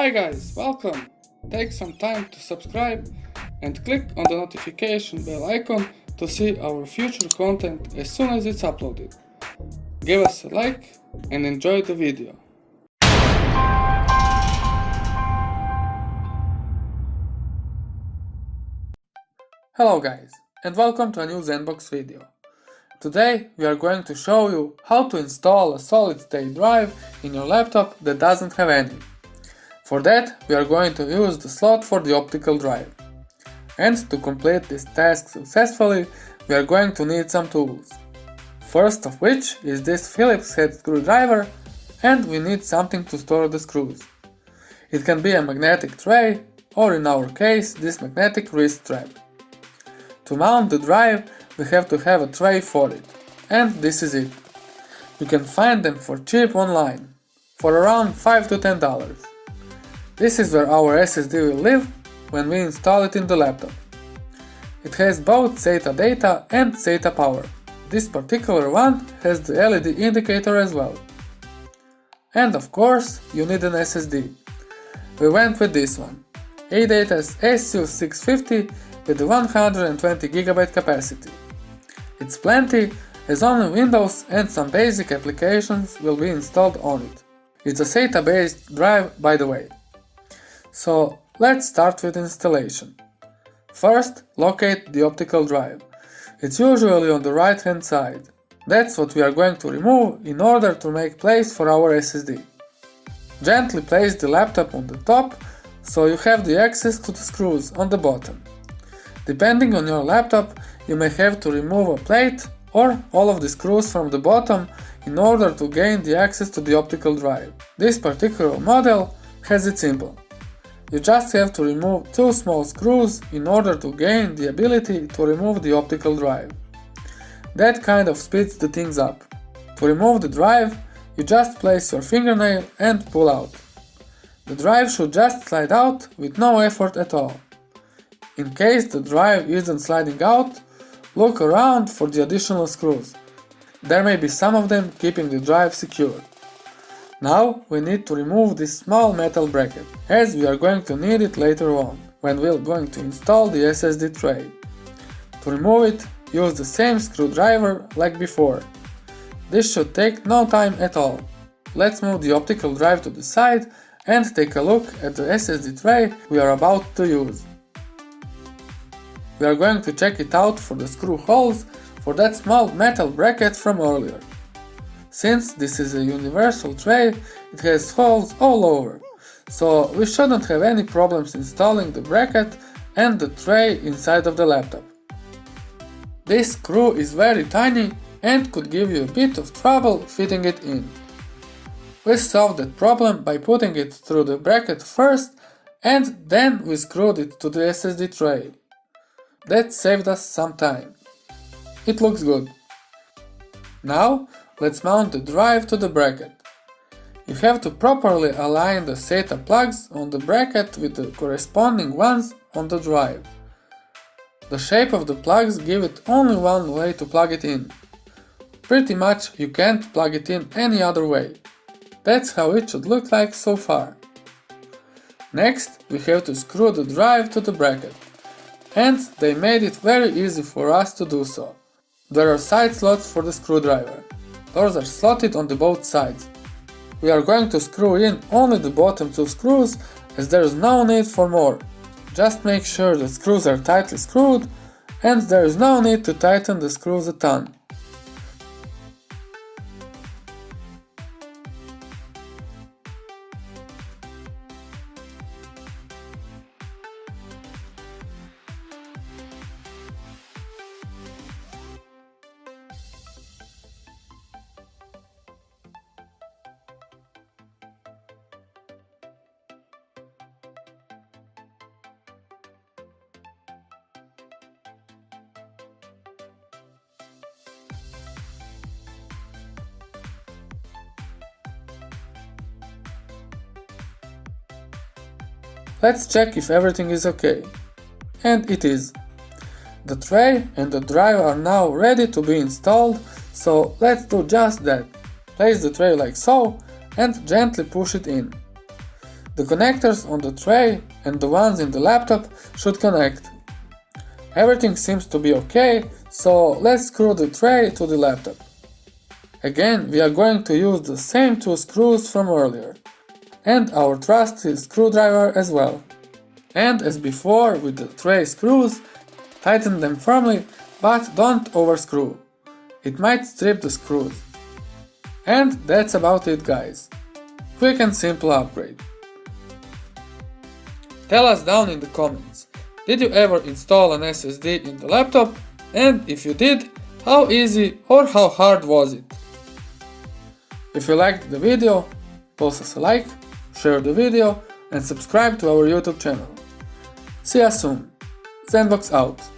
Hi guys, welcome! Take some time to subscribe and click on the notification bell icon to see our future content as soon as it's uploaded. Give us a like and enjoy the video. Hello guys, and welcome to a new ZenBox video. Today we are going to show you how to install a solid-state drive in your laptop that doesn't have any. For that, we are going to use the slot for the optical drive. And to complete this task successfully, we are going to need some tools. First of which is this Phillips head screwdriver, and we need something to store the screws. It can be a magnetic tray, or in our case, this magnetic wrist strap. To mount the drive, we have to have a tray for it, and this is it. You can find them for cheap online, for around $5 to $10. This is where our SSD will live when we install it in the laptop. It has both SATA data and SATA power. This particular one has the LED indicator as well. And of course, you need an SSD. We went with this one, ADATA's SU650 with 120GB capacity. It's plenty, as only Windows and some basic applications will be installed on it. It's a SATA based drive, by the way. So let's start with installation. First, locate the optical drive. It's usually on the right hand side. That's what we are going to remove in order to make place for our SSD. Gently place the laptop on the top so you have the access to the screws on the bottom. Depending on your laptop, you may have to remove a plate or all of the screws from the bottom in order to gain the access to the optical drive. This particular model has it simple. You just have to remove two small screws in order to gain the ability to remove the optical drive. That kind of speeds the things up. To remove the drive, you just place your fingernail and pull out. The drive should just slide out with no effort at all. In case the drive isn't sliding out, look around for the additional screws. There may be some of them keeping the drive secure. Now we need to remove this small metal bracket, as we are going to need it later on, when we're going to install the SSD tray. To remove it, use the same screwdriver like before. This should take no time at all. Let's move the optical drive to the side and take a look at the SSD tray we are about to use. We are going to check it out for the screw holes for that small metal bracket from earlier. Since this is a universal tray, it has holes all over, so we shouldn't have any problems installing the bracket and the tray inside of the laptop. This screw is very tiny and could give you a bit of trouble fitting it in. We solved that problem by putting it through the bracket first and then we screwed it to the SSD tray. That saved us some time. It looks good. Now, let's mount the drive to the bracket. You have to properly align the SATA plugs on the bracket with the corresponding ones on the drive. The shape of the plugs give it only one way to plug it in. Pretty much you can't plug it in any other way. That's how it should look like so far. Next, we have to screw the drive to the bracket. And they made it very easy for us to do so. There are side slots for the screwdriver. Those are slotted on the both sides. We are going to screw in only the bottom two screws, as there is no need for more. Just make sure the screws are tightly screwed, and there is no need to tighten the screws a ton. Let's check if everything is okay. And it is. The tray and the drive are now ready to be installed, so let's do just that. Place the tray like so and gently push it in. The connectors on the tray and the ones in the laptop should connect. Everything seems to be okay, so let's screw the tray to the laptop. Again, we are going to use the same two screws from earlier, and our trusty screwdriver as well. And as before with the tray screws, tighten them firmly, but don't overscrew. It might strip the screws. And that's about it, guys. Quick and simple upgrade. Tell us down in the comments, did you ever install an SSD in the laptop? And if you did, how easy or how hard was it? If you liked the video, post us a like, share the video and subscribe to our YouTube channel. See you soon. ZenBox out.